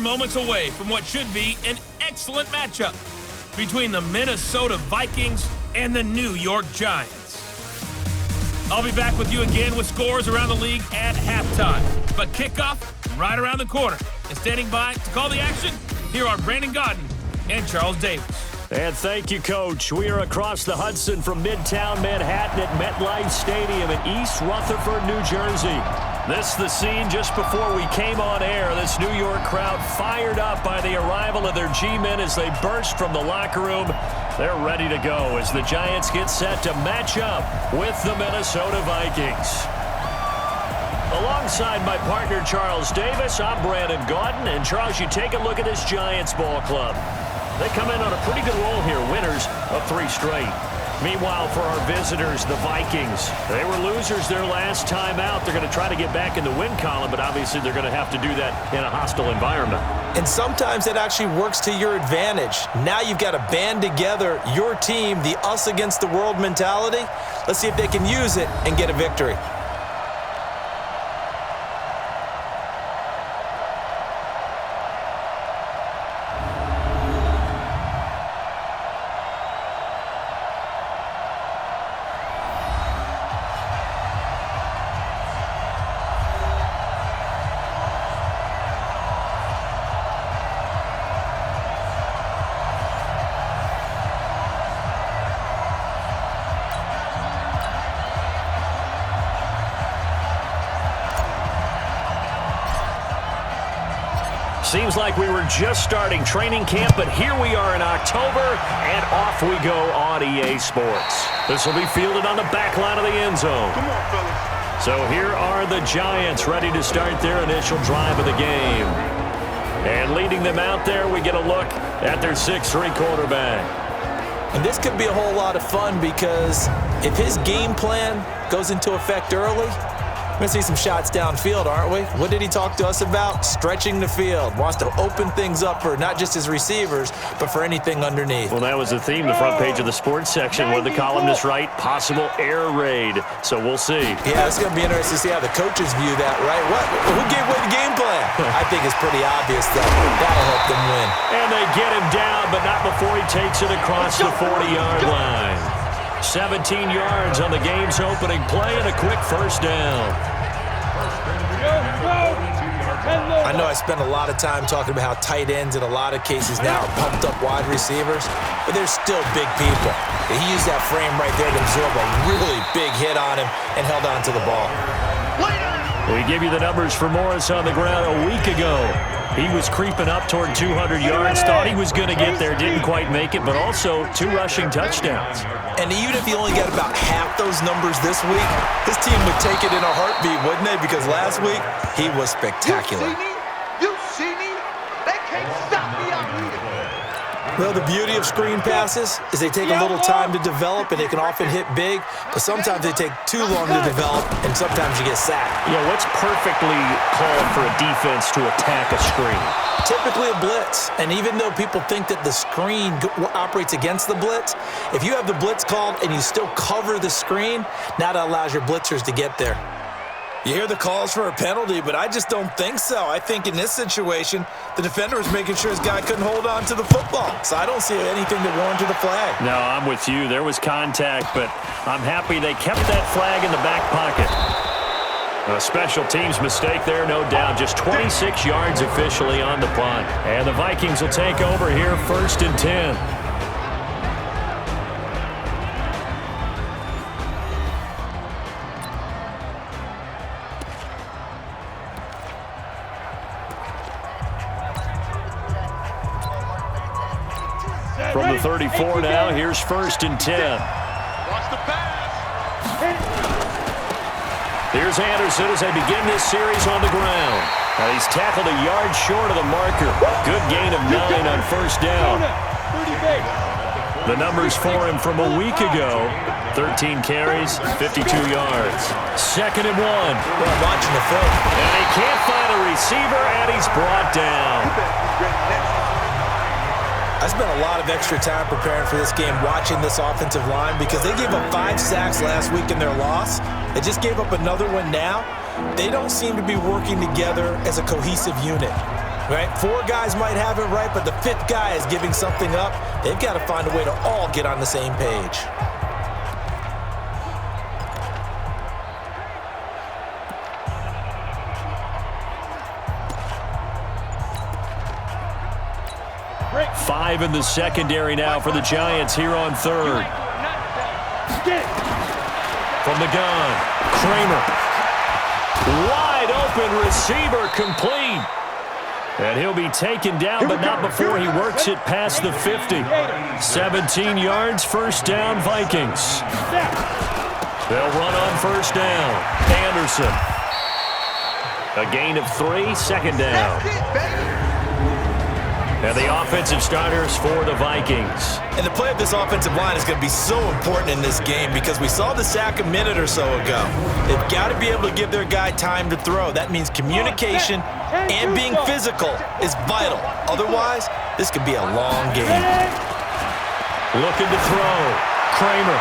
moments away from what should be an excellent matchup between the Minnesota Vikings and the New York Giants. I'll be back with you again with scores around the league at halftime. But kickoff right around the corner. And standing by to call the action, here are Brandon Gaudin and Charles Davis. And thank you, Coach. We are across the Hudson from Midtown Manhattan at MetLife Stadium in East Rutherford, New Jersey. This is the scene just before we came on air. This New York crowd fired up by the arrival of their G-men as they burst from the locker room. They're ready to go as the Giants get set to match up with the Minnesota Vikings. Alongside my partner, Charles Davis, I'm Brandon Gaudin. And, Charles, you take a look at this Giants ball club. They come in on a pretty good roll here, winners of 3 straight. Meanwhile, for our visitors, the Vikings, they were losers their last time out. They're going to try to get back in the win column, but obviously they're going to have to do that in a hostile environment. And sometimes it actually works to your advantage. Now you've got to band together your team, the us against the world mentality. Let's see if they can use it and get a victory. Seems like we were just starting training camp, but here we are in October, and off we go on EA Sports. This will be fielded on the back line of the end zone. Come on, fellas. So here are the Giants ready to start their initial drive of the game. And leading them out there, we get a look at their 6'3" quarterback. And this could be a whole lot of fun because if his game plan goes into effect early, we're going to see some shots downfield, aren't we? What did he talk to us about? Stretching the field. Wants to open things up for not just his receivers, but for anything underneath. Well, that was the theme, the front page of the sports section, where the columnists write possible air raid. So we'll see. Yeah, it's going to be interesting to see how the coaches view that, right? Who gave away the game plan? I think it's pretty obvious that that'll help them win. And they get him down, but not before he takes it across the 40-yard line. 17 yards on the game's opening play and a quick first down. I know I spend a lot of time talking about how tight ends in a lot of cases now are pumped up wide receivers, but they're still big people. He used that frame right there to absorb a really big hit on him and held on to the ball. We give you the numbers for Morris on the ground a week ago. He was creeping up toward 200 yards, thought he was going to get there, didn't quite make it, but also 2 rushing touchdowns. And even if he only got about half those numbers this week, his team would take it in a heartbeat, wouldn't they? Because last week, he was spectacular. You see me? They can't stop me out here. Well, the beauty of screen passes is they take a little time to develop, and they can often hit big, but sometimes they take too long to develop, and sometimes you get sacked. Yeah, what's perfectly called for a defense to attack a screen? Typically a blitz, and even though people think that the screen operates against the blitz, if you have the blitz called and you still cover the screen, now that allows your blitzers to get there. You hear the calls for a penalty, but I just don't think so. I think in this situation, the defender was making sure his guy couldn't hold on to the football. So I don't see anything that warranted a flag. No, I'm with you. There was contact, but I'm happy they kept that flag in the back pocket. A special teams mistake there, no doubt. Just 26 yards officially on the punt. And the Vikings will take over here, 1st and 10. From the 34 now, here's 1st and 10. Watch the pass. Here's Anderson as they begin this series on the ground. Now he's tackled a yard short of the marker. Good gain of 9 on 1st down. The numbers for him from a week ago: 13 carries, 52 yards. 2nd and 1. Well, watching the film. And he can't find a receiver, and he's brought down. I spent a lot of extra time preparing for this game, watching this offensive line, because they gave up 5 sacks last week in their loss. They just gave up another one now. They don't seem to be working together as a cohesive unit. Right? 4 guys might have it right, but the 5th guy is giving something up. They've got to find a way to all get on the same page. Five in the secondary now for the Giants here on third. From the gun, Kramer. Wide open receiver complete. And he'll be taken down, but not before he works it past the 50. 17 yards, first down, Vikings. They'll run on first down. Anderson. A gain of 3, second down. And the offensive starters for the Vikings. And the play of this offensive line is going to be so important in this game because we saw the sack a minute or so ago. They've got to be able to give their guy time to throw. That means communication and being physical is vital. Otherwise, this could be a long game. Looking to throw. Kramer.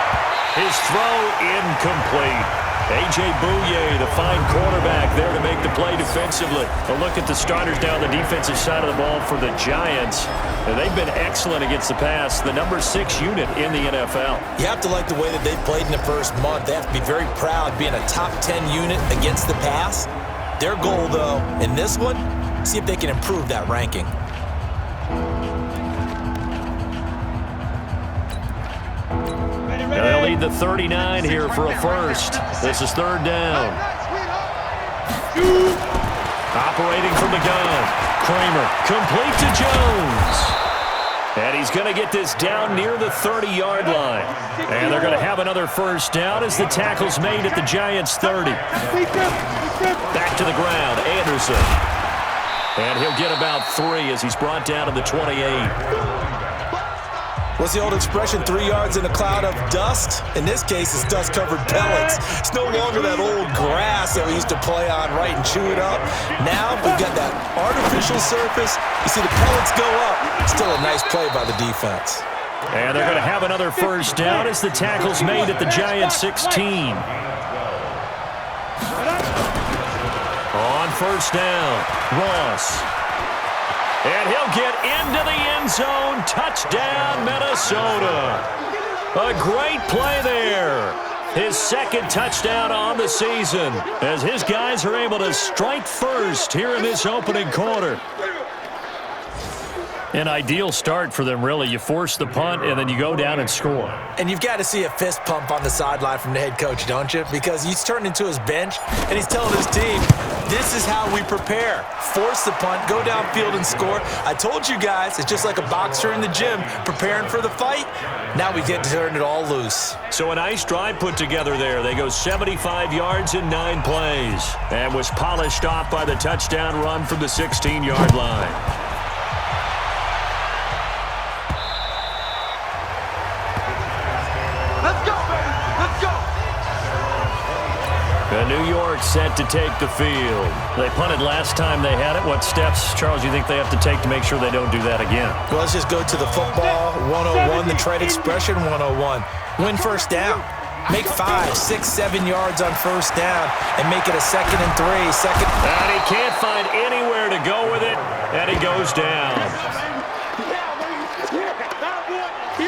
His throw incomplete. A.J. Bouye, the fine quarterback, there to make the play defensively. A look at the starters down the defensive side of the ball for the Giants. And they've been excellent against the pass, the number 6 unit in the NFL. You have to like the way that they've played in the first month. They have to be very proud being a top 10 unit against the pass. Their goal, though, in this one, see if they can improve that ranking. They'll need the 39 here for a first. This is third down. Operating from the gun. Kramer, complete to Jones. And he's going to get this down near the 30-yard line. And they're going to have another first down as the tackle's made at the Giants' 30. Back to the ground, Anderson. And he'll get about 3 as he's brought down to the 28. What's the old expression, 3 yards in a cloud of dust? In this case, it's dust-covered pellets. It's no longer that old grass that we used to play on, right, and chew it up. Now we've got that artificial surface. You see the pellets go up. Still a nice play by the defense. And they're going to have another first down as the tackle's made at the Giants' 16. On first down, Ross. And he'll get into the end zone. Touchdown, Minnesota. A great play there. His second touchdown on the season as his guys are able to strike first here in this opening quarter. An ideal start for them, really. You force the punt, and then you go down and score. And you've got to see a fist pump on the sideline from the head coach, don't you? Because he's turned into his bench, and he's telling his team, this is how we prepare. Force the punt, go downfield and score. I told you guys, it's just like a boxer in the gym preparing for the fight. Now we get to turn it all loose. So a nice drive put together there. They go 75 yards in 9 plays and was polished off by the touchdown run from the 16-yard line. New York set to take the field. They punted last time they had it. What steps, Charles, do you think they have to take to make sure they don't do that again? Well, let's just go to the football 101, the trade expression 101. Win first down. Make 5, 6, 7 yards on first down and make it a 2nd and 3. And he can't find anywhere to go with it, and he goes down.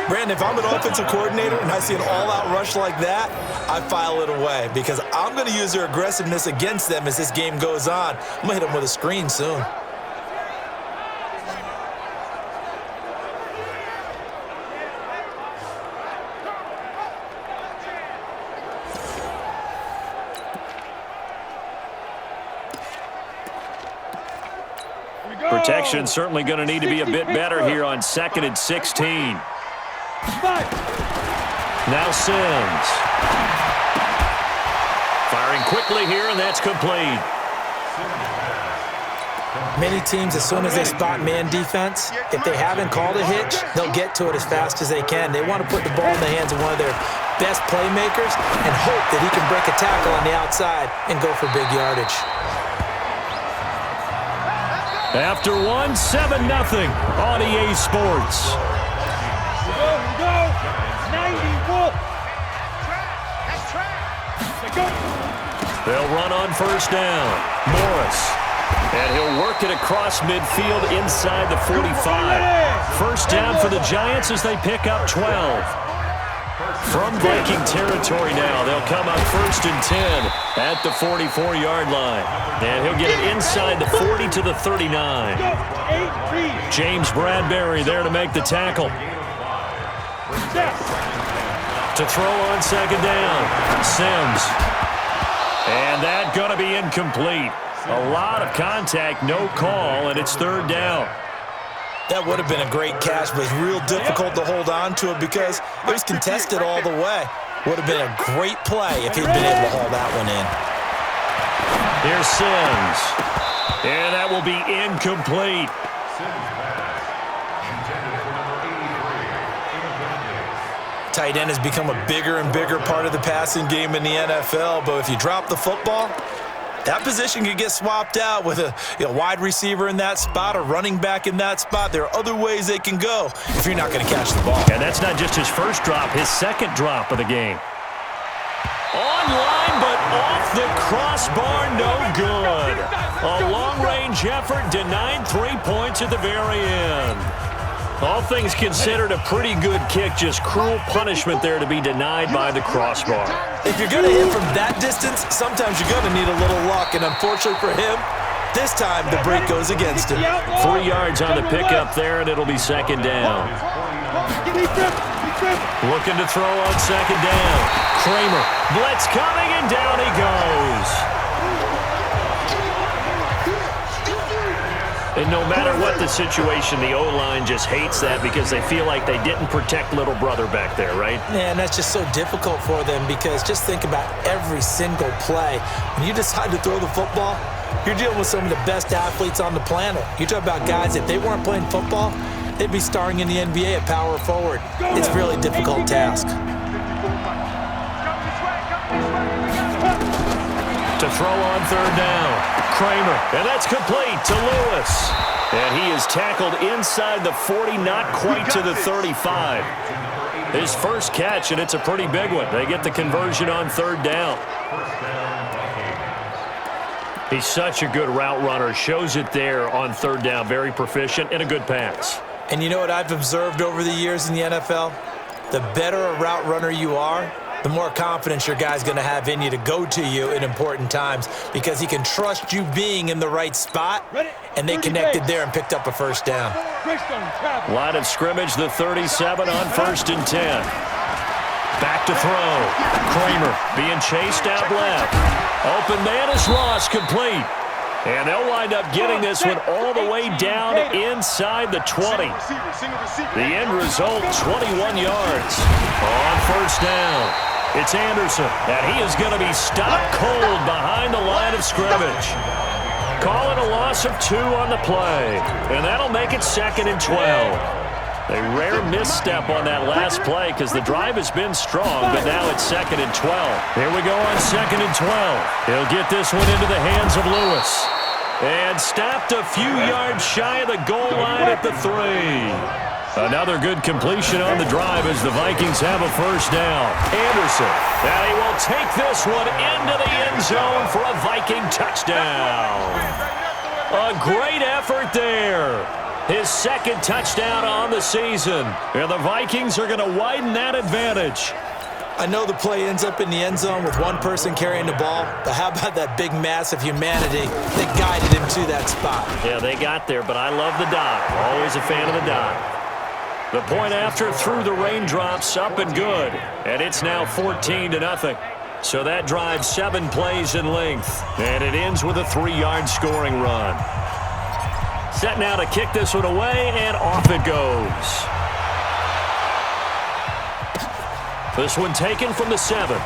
Brandon, if I'm an offensive coordinator and I see an all-out rush like that, I file it away because I'm going to use their aggressiveness against them as this game goes on. I'm going to hit them with a screen soon. Protection certainly going to need to be a bit better here on 2nd and 16. Now Sims. Firing quickly here, and that's complete. Many teams, as soon as they spot man defense, if they haven't called a hitch, they'll get to it as fast as they can. They want to put the ball in the hands of one of their best playmakers and hope that he can break a tackle on the outside and go for big yardage. After 1, 7-0 on EA Sports. They'll run on first down. Morris. And he'll work it across midfield inside the 45. First down for the Giants as they pick up 12. From Viking territory now, they'll come up 1st and 10 at the 44-yard line. And he'll get it inside the 40 to the 39. James Bradbury there to make the tackle. To throw on 2nd down, Sims. And that's going to be incomplete. A lot of contact, no call, and it's 3rd down. That would have been a great catch, but it's real difficult to hold on to it because it was contested all the way. Would have been a great play if he'd been able to haul that one in. Here's Sims. And that will be incomplete. Tight end has become a bigger and bigger part of the passing game in the NFL, but if you drop the football, that position could get swapped out with a wide receiver in that spot or running back in that spot. There are other ways they can go if you're not going to catch the ball. And that's not just his first drop, his second drop of the game. Online, but off the crossbar, no good. A long-range effort denied 3 points at the very end. All things considered, a pretty good kick, just cruel punishment there to be denied by the crossbar. If you're going to hit from that distance, sometimes you're going to need a little luck, and unfortunately for him, this time the break goes against him. 3 yards on the pickup there, and it'll be 2nd down. Looking to throw on 2nd down. Kramer, blitz coming, and down he goes. And no matter what the situation, the O-line just hates that because they feel like they didn't protect little brother back there, right? Yeah, and that's just so difficult for them because just think about every single play. When you decide to throw the football, you're dealing with some of the best athletes on the planet. You talk about guys, if they weren't playing football, they'd be starring in the NBA at power forward. It's a really difficult task. To throw on 3rd down. Kramer, and that's complete to Lewis. And he is tackled inside the 40, not quite to the 35. His first catch, and it's a pretty big one. They get the conversion on 3rd down. He's such a good route runner. Shows it there on 3rd down. Very proficient and a good pass. And you know what I've observed over the years in the NFL? The better a route runner you are, the more confidence your guy's going to have in you to go to you in important times because he can trust you being in the right spot, and they connected there and picked up a 1st down. Line of scrimmage, the 37 on 1st and 10. Back to throw. Kramer being chased out left. Open man is Ross, complete. And they'll wind up getting this one all the way down inside the 20. The end result, 21 yards on 1st down. It's Anderson, and he is going to be stopped cold behind the line of scrimmage. Calling a loss of 2 on the play, and that'll make it 2nd and 12. A rare misstep on that last play because the drive has been strong, but now it's 2nd and 12. Here we go on 2nd and 12. He'll get this one into the hands of Lewis. And stopped a few yards shy of the goal line at the 3. Another good completion on the drive as the Vikings have a 1st down. Anderson, and he will take this one into the end zone for a Viking touchdown. A great effort there. His 2nd touchdown on the season. And the Vikings are going to widen that advantage. I know the play ends up in the end zone with one person carrying the ball, but how about that big mass of humanity that guided him to that spot? Yeah, they got there, but I love the dive. Always a fan of the dive. The point after through the raindrops, up and good. And it's now 14-0. So that drives 7 plays in length. And it ends with a 3-yard scoring run. Set now to kick this one away, and off it goes. This one taken from the 7.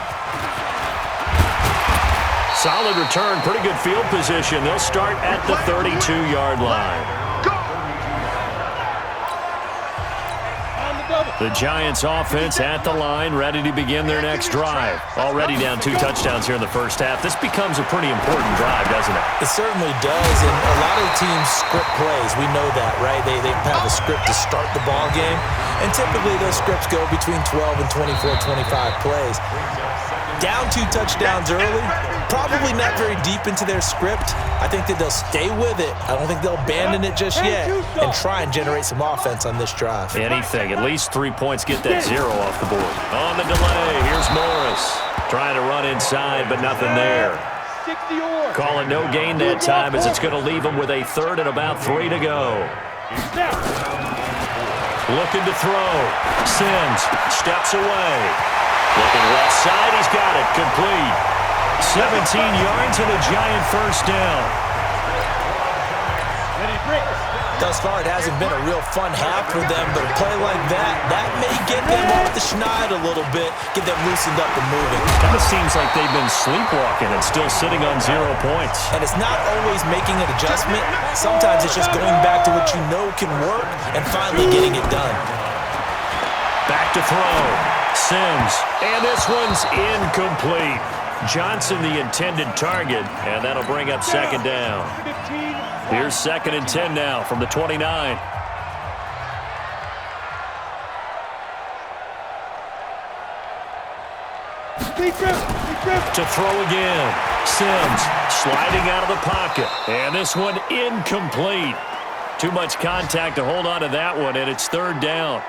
Solid return, pretty good field position. They'll start at the 32-yard line. The Giants offense at the line, ready to begin their next drive. Already down 2 touchdowns here in the first half. This becomes a pretty important drive, doesn't it? It certainly does, and a lot of teams script plays. We know that, right? They have a script to start the ball game, and typically those scripts go between 12 and 24, 25 plays. Down 2 touchdowns early, probably not very deep into their script. I think that they'll stay with it. I don't think they'll abandon it just yet and try and generate some offense on this drive. Anything, at least 3 points, get that 0 off the board. On the delay, here's Morris. Trying to run inside, but nothing there. Calling no gain that time as it's going to leave him with a 3rd and about 3 to go. Looking to throw. Sims steps away. Looking left side, he's got it. Complete. 17 yards and a giant first down. Thus far, it hasn't been a real fun half for them, but a play like that may get them off the schneid a little bit, get them loosened up and moving. Kind of seems like they've been sleepwalking and still sitting on 0 points. And it's not always making an adjustment. Sometimes it's just going back to what you know can work and finally getting it done. Back to throw. Sims. And this one's incomplete. Johnson the intended target, and that'll bring up 2nd down. Here's 2nd and 10 now from the 29. To throw again. Sims sliding out of the pocket. And this one incomplete. Too much contact to hold on to that one, and it's 3rd down.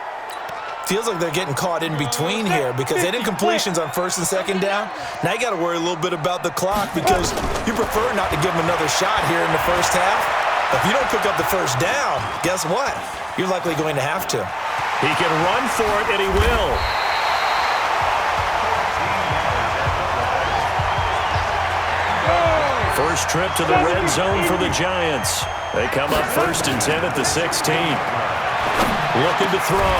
Feels like they're getting caught in between here because they did incompletions on 1st and 2nd down. Now you got to worry a little bit about the clock because you prefer not to give them another shot here in the first half. If you don't pick up the 1st down, guess what? You're likely going to have to. He can run for it, and he will. First trip to the red zone for the Giants. They come up 1st and 10 at the 16. Looking to throw.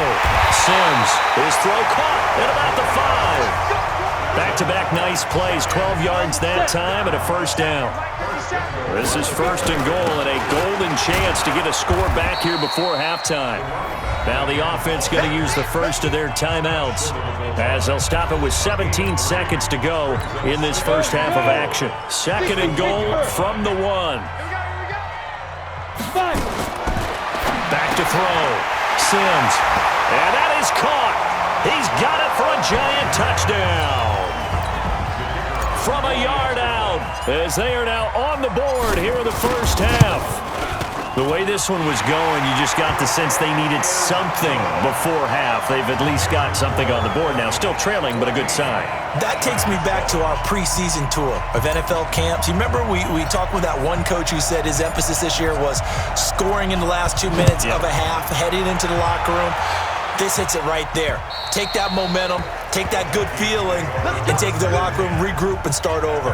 Sims. His throw caught at about the 5. Back-to-back nice plays. 12 yards that time and a 1st down. This is 1st and goal and a golden chance to get a score back here before halftime. Now the offense going to use the first of their timeouts as they'll stop it with 17 seconds to go in this first half of action. 2nd and goal from the 1. Back to throw. Sims. And that is caught. He's got it for a giant touchdown. From a yard out as they are now on the board here in the first half. The way this one was going, you just got the sense they needed something before half. They've at least got something on the board now. Still trailing, but a good sign. That takes me back to our preseason tour of NFL camps. You remember we talked with that one coach who said his emphasis this year was scoring in the last 2 minutes of a half, heading into the locker room. This hits it right there. Take that momentum, take that good feeling, and take the locker room, regroup, and start over.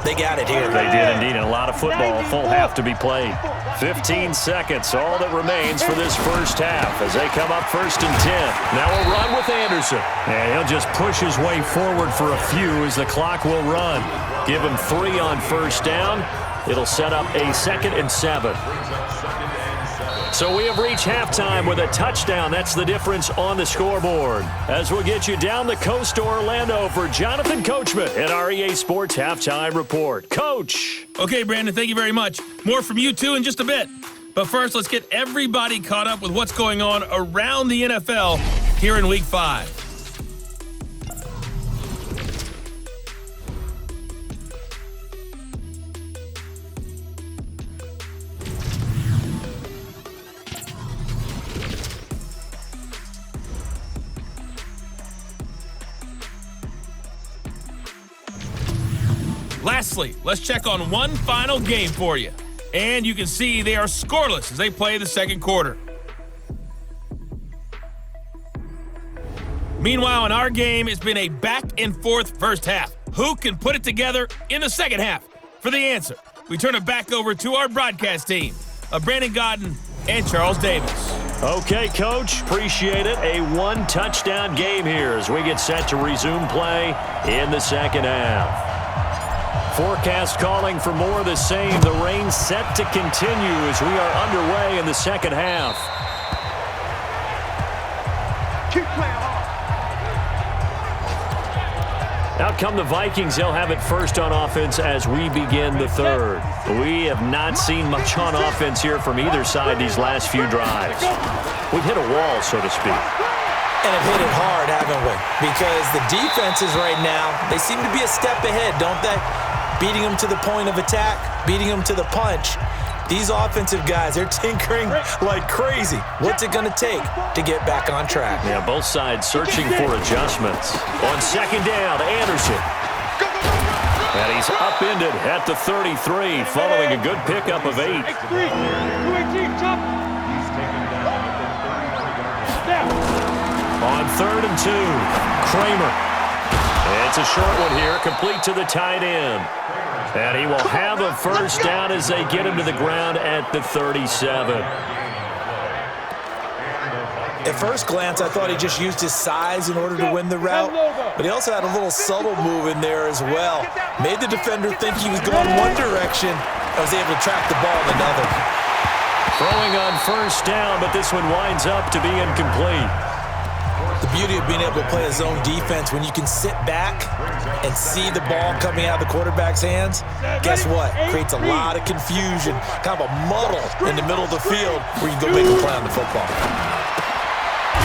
They got it here. They did indeed, and a lot of football, a full half to be played. 15 seconds, all that remains for this first half as they come up 1st and 10. Now we'll run with Anderson. And he'll just push his way forward for a few as the clock will run. Give him 3 on 1st down. It'll set up a 2nd and 7. So we have reached halftime with a touchdown. That's the difference on the scoreboard. As we'll get you down the coast to Orlando for Jonathan Coachman at our EA Sports Halftime Report. Coach. Okay, Brandon, thank you very much. More from you, too, in just a bit. But first, let's get everybody caught up with what's going on around the NFL here in Week 5. Lastly, let's check on one final game for you. And you can see they are scoreless as they play the second quarter. Meanwhile, in our game, it's been a back-and-forth first half. Who can put it together in the second half? For the answer, we turn it back over to our broadcast team of Brandon Godden and Charles Davis. Okay, Coach, appreciate it. A one-touchdown game here as we get set to resume play in the second half. Forecast calling for more of the same. The rain set to continue as we are underway in the second half. Keep playing hard. Out come the Vikings. They'll have it first on offense as we begin the third. We have not seen much on offense here from either side these last few drives. We've hit a wall, so to speak. And have hit it hard, haven't we? Because the defenses right now, they seem to be a step ahead, don't they? Beating them to the point of attack, beating them to the punch. These offensive guys, they're tinkering like crazy. What's it going to take to get back on track? Yeah, both sides searching for adjustments. On second down, Anderson. And he's upended at the 33, following a good pickup of 8. On 3rd and 2, Kramer. It's a short one here, complete to the tight end. And he will have a first down as they get him to the ground at the 37. At first glance, I thought he just used his size in order to win the route, but he also had a little subtle move in there as well. Made the defender think he was going one direction and was able to track the ball in another. Throwing on first down, but this one winds up to be incomplete. The beauty of being able to play a zone defense, when you can sit back and see the ball coming out of the quarterback's hands, guess what? Creates a lot of confusion, kind of a muddle in the middle of the field where you can go make a play on the football.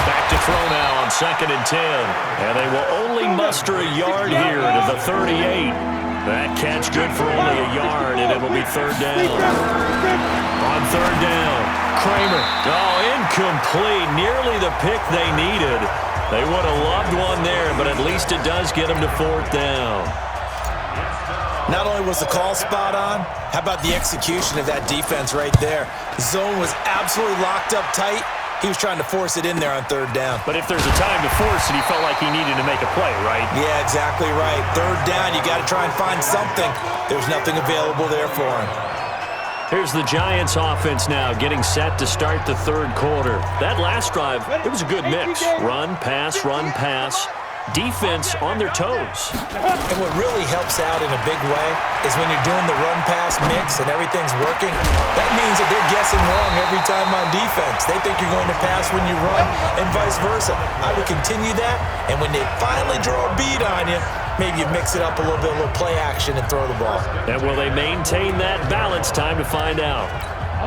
Back to throw now on 2nd and 10. And they will only muster a yard here to the 38. That catch good for only a yard, and it will be 3rd down. On 3rd down, Kramer. Oh, incomplete. Nearly the pick they needed. They would have loved one there, but at least it does get them to 4th down. Not only was the call spot on, how about the execution of that defense right there? The zone was absolutely locked up tight. He was trying to force it in there on 3rd down. But if there's a time to force it, he felt like he needed to make a play, right? Yeah, exactly right. 3rd down, you got to try and find something. There's nothing available there for him. Here's the Giants offense now getting set to start the 3rd quarter. That last drive, it was a good mix. Run, pass, defense on their toes. And what really helps out in a big way is when you're doing the run-pass mix and everything's working, that means that they're guessing wrong every time on defense. They think you're going to pass when you run and vice versa. I would continue that, and when they finally draw a bead on you, maybe you mix it up a little bit, a little play action, and throw the ball. And will they maintain that balance? Time to find out.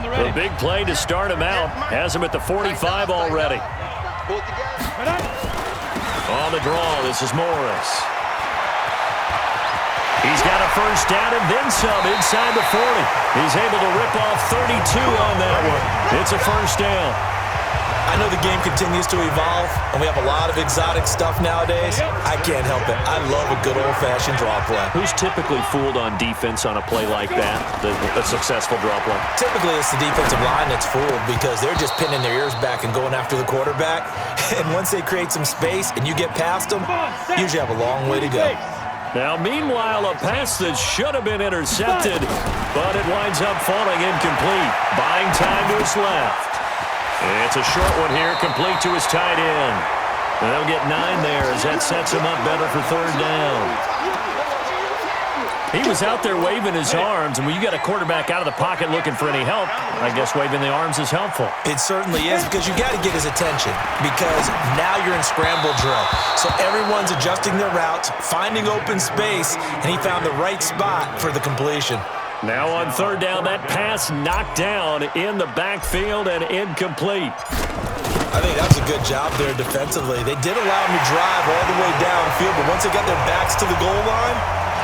The big play to start him out has him at the 45 already. On the draw, this is Morris. He's got a first down and then some inside the 40. He's able to rip off 32 on that one. It's a first down. I know the game continues to evolve, and we have a lot of exotic stuff nowadays. I can't help it. I love a good old-fashioned draw play. Who's typically fooled on defense on a play like that, a successful draw play? Typically, it's the defensive line that's fooled because they're just pinning their ears back and going after the quarterback. And once they create some space and you get past them, you usually have a long way to go. Now, meanwhile, a pass that should have been intercepted, but it winds up falling incomplete. Buying time to his left. It's a short one here, complete to his tight end. And they'll get 9 there as that sets him up better for 3rd down. He was out there waving his arms, and when you got a quarterback out of the pocket looking for any help, I guess waving the arms is helpful. It certainly is, because you got to get his attention, because now you're in scramble drill. So everyone's adjusting their routes, finding open space, and he found the right spot for the completion. Now on 3rd down, that pass knocked down in the backfield and incomplete. I think that was a good job there defensively. They did allow him to drive all the way downfield, but once they got their backs to the goal line,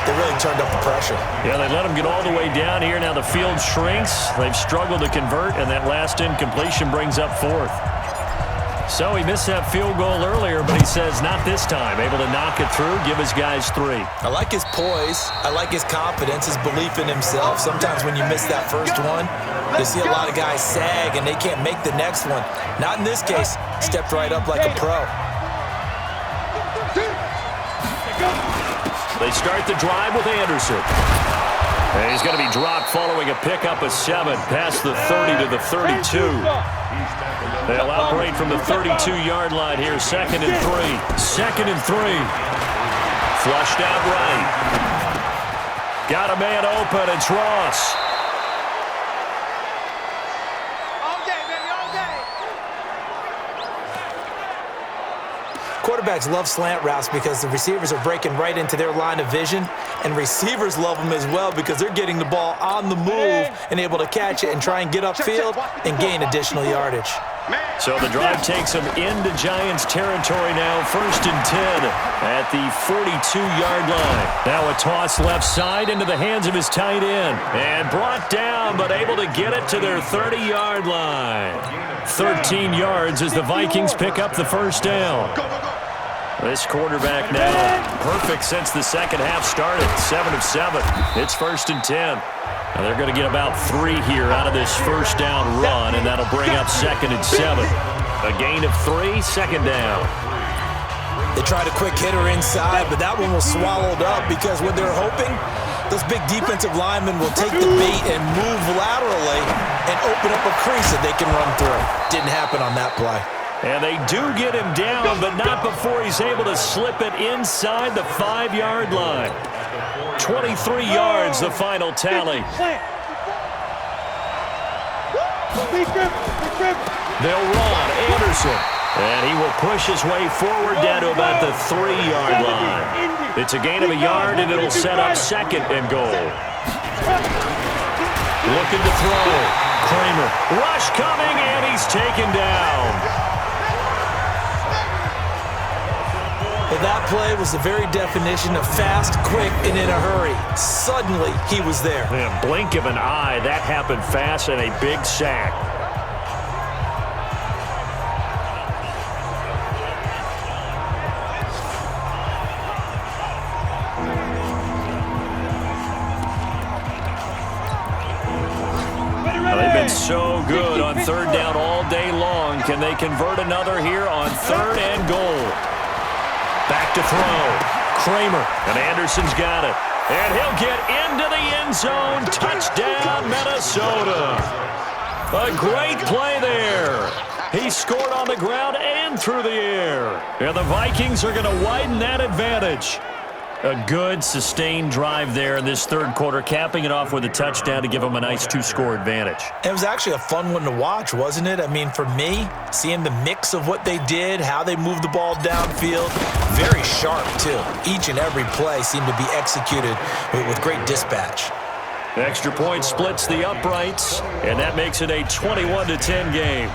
they really turned up the pressure. Yeah, they let him get all the way down here. Now the field shrinks. They've struggled to convert, and that last incompletion brings up 4th. So he missed that field goal earlier, but he says not this time. Able to knock it through, give his guys 3. I like his poise. I like his confidence, his belief in himself. Sometimes when you miss that first one, you see a lot of guys sag and they can't make the next one. Not in this case. Stepped right up like a pro. They start the drive with Anderson. And he's going to be dropped following a pickup of 7 past the 30 to the 32. They'll operate from the 32-yard line here. 2nd and 3. 2nd and 3. Flushed out right. Got a man open. It's Ross. All day, baby, all day. Quarterbacks love slant routes because the receivers are breaking right into their line of vision, and receivers love them as well because they're getting the ball on the move and able to catch it and try and get upfield and gain additional yardage. So the drive takes them into Giants territory now, 1st and 10 at the 42-yard line. Now a toss left side into the hands of his tight end. And brought down, but able to get it to their 30-yard line. 13 yards as the Vikings pick up the first down. This quarterback now perfect since the second half started. 7 of 7. It's 1st and 10. Now they're going to get about 3 here out of this first down run, and that'll bring up 2nd and 7. A gain of 3, 2nd down. They tried a quick hitter inside, but that one was swallowed up because what they're hoping, those big defensive linemen will take the bait and move laterally and open up a crease that they can run through. Didn't happen on that play. And they do get him down, but not before he's able to slip it inside the 5-yard line. 23 yards, the final tally. They'll run Anderson, and he will push his way forward down to about the 3-yard line. It's a gain of a yard, and it'll set up 2nd and goal. Looking to throw. Kramer. Rush coming, and he's taken down. Well, that play was the very definition of fast, quick, and in a hurry. Suddenly, he was there. In a blink of an eye, that happened fast, and a big sack. They've been so good on 3rd down all day long. Can they convert another here on 3rd and goal? Back to throw. Kramer. And Anderson's got it. And he'll get into the end zone. Touchdown, Minnesota. A great play there. He scored on the ground and through the air. And the Vikings are going to widen that advantage. A good, sustained drive there in this 3rd quarter, capping it off with a touchdown to give them a nice 2-score advantage. It was actually a fun one to watch, wasn't it? I mean, for me, seeing the mix of what they did, how they moved the ball downfield, very sharp, too. Each and every play seemed to be executed with great dispatch. Extra point splits the uprights, and that makes it a 21-10 game.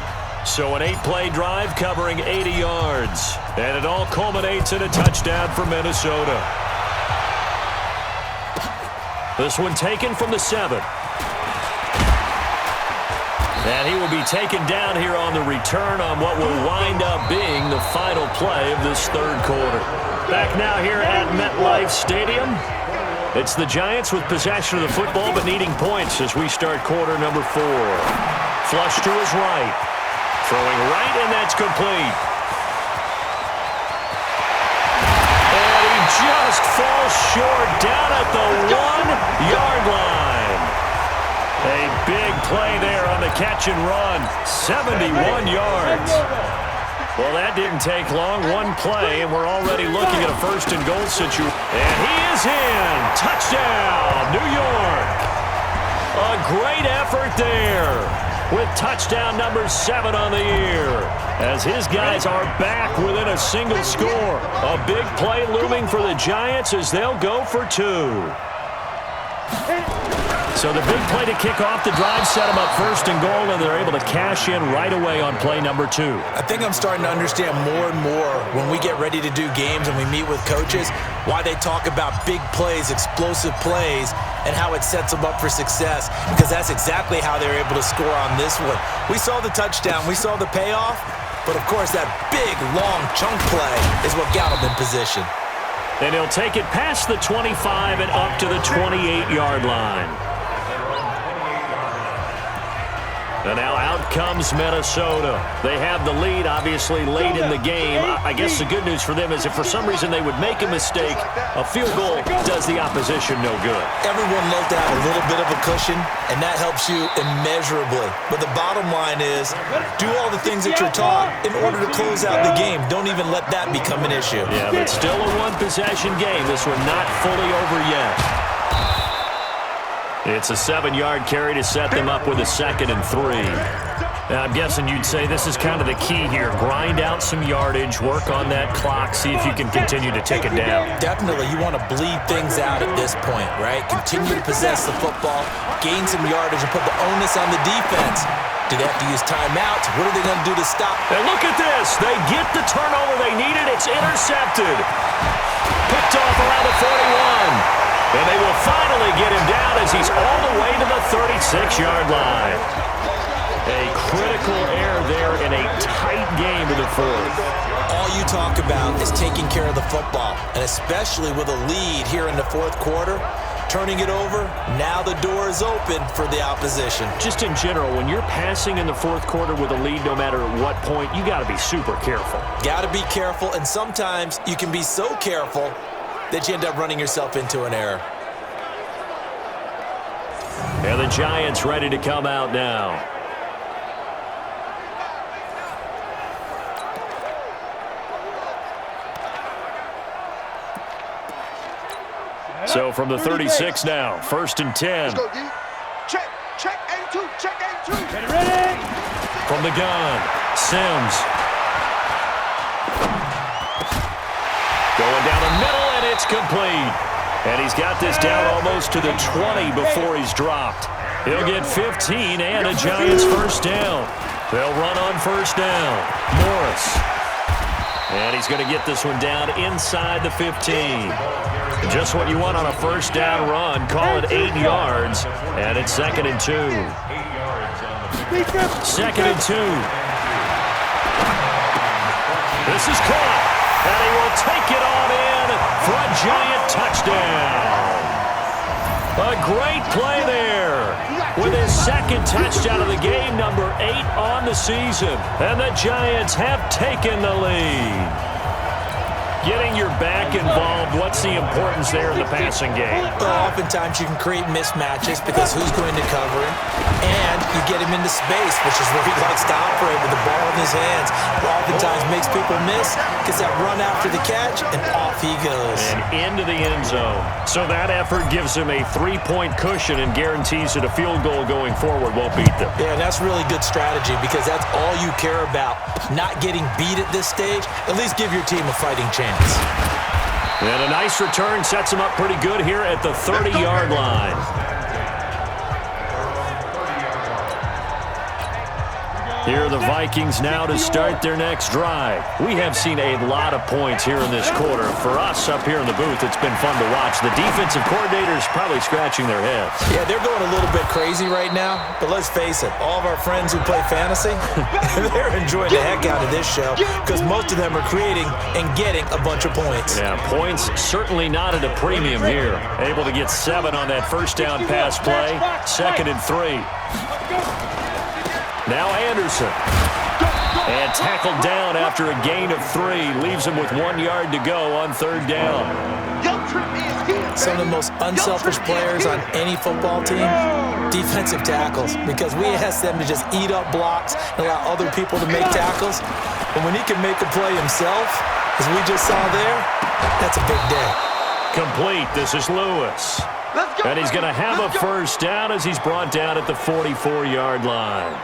So an 8-play drive covering 80 yards, and it all culminates in a touchdown for Minnesota. This one taken from the 7. And he will be taken down here on the return on what will wind up being the final play of this 3rd quarter. Back now here at MetLife Stadium. It's the Giants with possession of the football but needing points as we start quarter number 4. Flush to his right. Throwing right, and that's complete. And he just falls short down at the 1-yard line. A big play there on the catch and run. 71 yards. Well, that didn't take long. One play, and we're already looking at a 1st and goal situation. And he is in. Touchdown, New York. A great effort there, with touchdown number 7 on the year, as his guys are back within a single score. A big play looming for the Giants as they'll go for 2. So the big play to kick off the drive set them up 1st and goal, and they're able to cash in right away on play number 2. I think I'm starting to understand more and more when we get ready to do games and we meet with coaches why they talk about big plays, explosive plays, and how it sets them up for success, because that's exactly how they're able to score on this one. We saw the touchdown, we saw the payoff, but of course that big, long chunk play is what got them in position. And he'll take it past the 25 and up to the 28-yard line. And now out comes Minnesota. They have the lead, obviously, late in the game. I guess the good news for them is if for some reason they would make a mistake, a field goal does the opposition no good. Everyone loves to have a little bit of a cushion, and that helps you immeasurably. But the bottom line is, do all the things that you're taught in order to close out the game. Don't even let that become an issue. Yeah, but still a one-possession game. This one not fully over yet. It's a 7-yard carry to set them up with a 2nd and 3. Now, I'm guessing you'd say this is kind of the key here. Grind out some yardage, work on that clock, see if you can continue to tick it down. Definitely. You want to bleed things out at this point, right? Continue to possess the football, gain some yardage, and put the onus on the defense Do they have to use timeouts? What are they going to do to stop? And look at this. They get the turnover they needed. It's intercepted. Picked off around the 41. And they will finally get him down as he's all the way to the 36-yard line. A critical error there in a tight game in the fourth. All you talk about is taking care of the football, and especially with a lead here in the fourth quarter, turning it over, now the door is open for the opposition. Just in general, when you're passing in the fourth quarter with a lead, no matter at what point, you got to be super careful. Got to be careful, and sometimes you can be so careful that you end up running yourself into an error. And the Giants ready to come out now. So from the 36 now, 1st and 10. Let's go, D. Check A2, check A2. Ready? From the gun, Sims. Going down the middle, and it's complete. And he's got this down almost to the 20 before he's dropped. He'll get 15 and a Giants first down. They'll run on first down. Morris. And he's going to get this one down inside the 15. Just what you want on a first down run. Call it 8 yards. And it's 2nd and 2. 2nd and 2. This is caught. And he will take it on in for a Giant touchdown. A great play there with his 2nd touchdown of the game, number 8 on the season. And the Giants have taken the lead. Getting your back involved, what's the importance there in the passing game? Well, oftentimes you can create mismatches because who's going to cover him? And you get him into space, which is where he likes to operate with the ball in his hands. It oftentimes makes people miss, gets that run after the catch, and off he goes. And into the end zone. So that effort gives him a 3-point cushion and guarantees that a field goal going forward won't beat them. Yeah, and that's really good strategy because that's all you care about. Not getting beat at this stage, at least give your team a fighting chance. And a nice return sets him up pretty good here at the 30-yard line. Here are the Vikings now to start their next drive. We have seen a lot of points here in this quarter. For us up here in the booth, it's been fun to watch. The defensive coordinators probably scratching their heads. Yeah, they're going a little bit crazy right now, but let's face it, all of our friends who play fantasy, they're enjoying the heck out of this show because most of them are creating and getting a bunch of points. Yeah, points certainly not at a premium here. Able to get 7 on that first down pass play. 2nd and 3. Now Anderson. And tackled down after a gain of 3. Leaves him with 1 yard to go on 3rd down. Some of the most unselfish players on any football team, defensive tackles, because we ask them to just eat up blocks and allow other people to make tackles. But when he can make a play himself, as we just saw there, that's a big day. Complete. This is Lewis. And he's going to have a first down as he's brought down at the 44-yard line.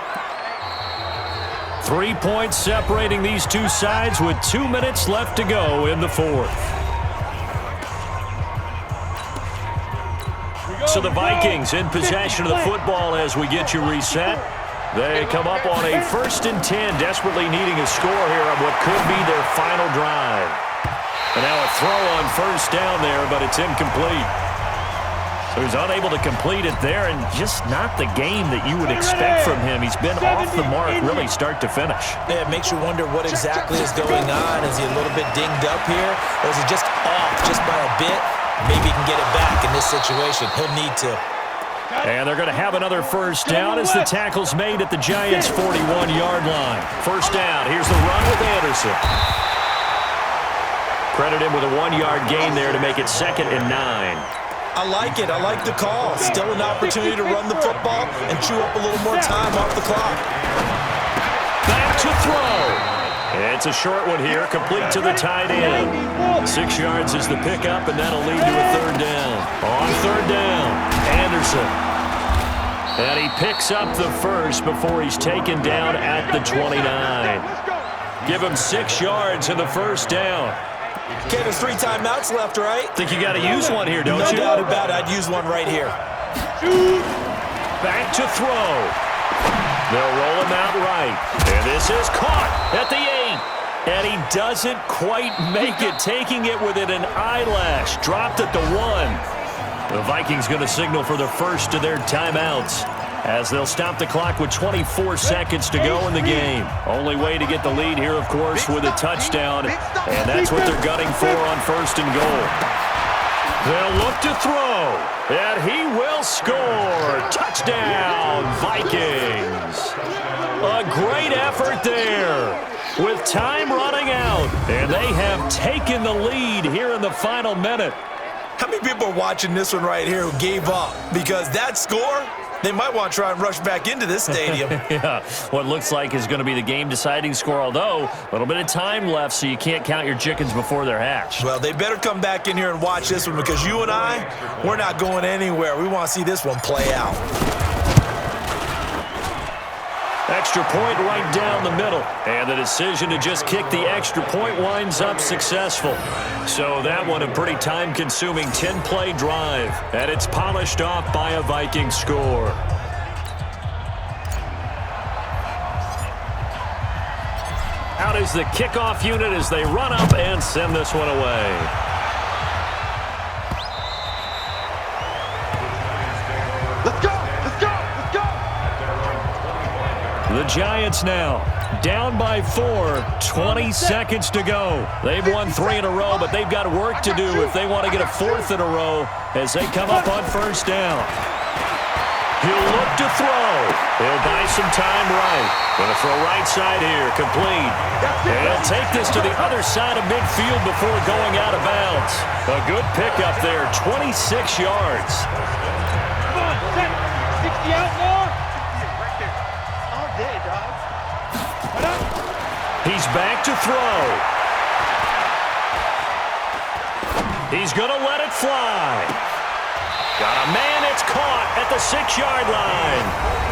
3 points separating these two sides with 2 minutes left to go in the fourth. So the Vikings in possession of the football as we get you reset. They come up on a 1st and 10, desperately needing a score here on what could be their final drive. And now a throw on first down there, but it's incomplete. So he's unable to complete it there, and just not the game that you would expect from him. He's been off the mark really start to finish. Yeah, it makes you wonder what exactly is going on. Is he a little bit dinged up here, or is he just off just by a bit? Maybe he can get it back in this situation. He'll need to. And they're going to have another first down as the tackle's made at the Giants' 41-yard line. First down. Here's the run with Anderson. Credit him with a 1-yard gain there to make it 2nd and 9. I like it. I like the call. Still an opportunity to run the football and chew up a little more time off the clock. Back to throw. It's a short one here, complete to the tight end. 6 yards is the pickup, and that'll lead to a 3rd down. On 3rd down, Anderson. And he picks up the first before he's taken down at the 29. Give him 6 yards in the first down. Okay, there's 3 timeouts left, right? Think you got to use one here, don't you? No doubt about it. I'd use one right here. Back to throw. They'll roll him out right. And this is caught at the 8. And he doesn't quite make it, taking it within an eyelash. Dropped at the 1. The Vikings going to signal for the first of their timeouts, as they'll stop the clock with 24 seconds to go in the game. Only way to get the lead here, of course, with a touchdown. And that's what they're gunning for on first and goal. They'll look to throw, and he will score. Touchdown, Vikings. A great effort there with time running out, and they have taken the lead here in the final minute. How many people are watching this one right here who gave up? Because that score, they might want to try and rush back into this stadium. Yeah, what looks like is going to be the game-deciding score, although a little bit of time left, so you can't count your chickens before they're hatched. Well, they better come back in here and watch this one, because you and I, we're not going anywhere. We want to see this one play out. Extra point right down the middle. And the decision to just kick the extra point winds up successful. So that one a pretty time-consuming 10-play drive. And it's polished off by a Viking score. Out is the kickoff unit as they run up and send this one away. The Giants now down by 4, 20 seconds to go. They've won 3 in a row, but they've got work to do if they want to get a 4th in a row as they come up on first down. He'll look to throw. He'll buy some time right. Going to throw right side here, complete. And he'll take this to the other side of midfield before going out of bounds. A good pickup there, 26 yards. Come on, 60 out more. He's back to throw. He's going to let it fly. Got a man, it's caught at the 6-yard line.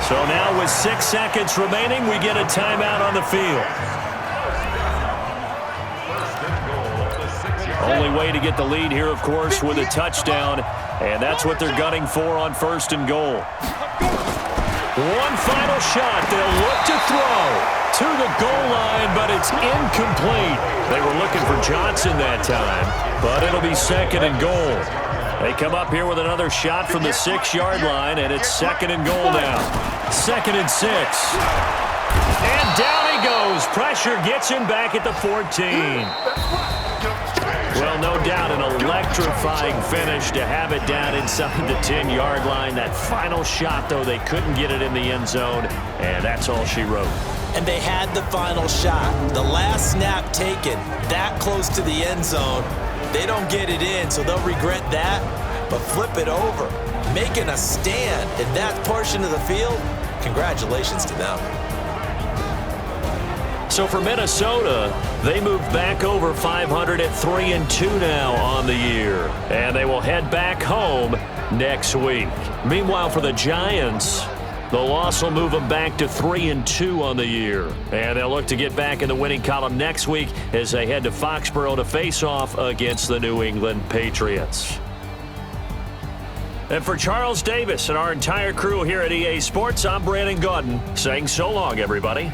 So now with 6 seconds remaining, we get a timeout on the field. Only way to get the lead here, of course, with a touchdown. And that's what they're gunning for on first and goal. One final shot. They'll look to throw to the goal line, but it's incomplete. They were looking for Johnson that time, but it'll be second and goal. They come up here with another shot from the 6-yard line, and it's second and goal now. 2nd and 6. And down he goes. Pressure gets him back at the 14. Well, no doubt an electrifying finish to have it down inside the 10-yard line. That final shot, though, they couldn't get it in the end zone, and that's all she wrote. And they had the final shot. The last snap taken that close to the end zone. They don't get it in, so they'll regret that. But flip it over, making a stand in that portion of the field, congratulations to them. So for Minnesota, they move back over 500 at 3-2 now on the year. And they will head back home next week. Meanwhile, for the Giants, the loss will move them back to 3-2 on the year. And they'll look to get back in the winning column next week as they head to Foxborough to face off against the New England Patriots. And for Charles Davis and our entire crew here at EA Sports, I'm Brandon Gaudin saying so long, everybody.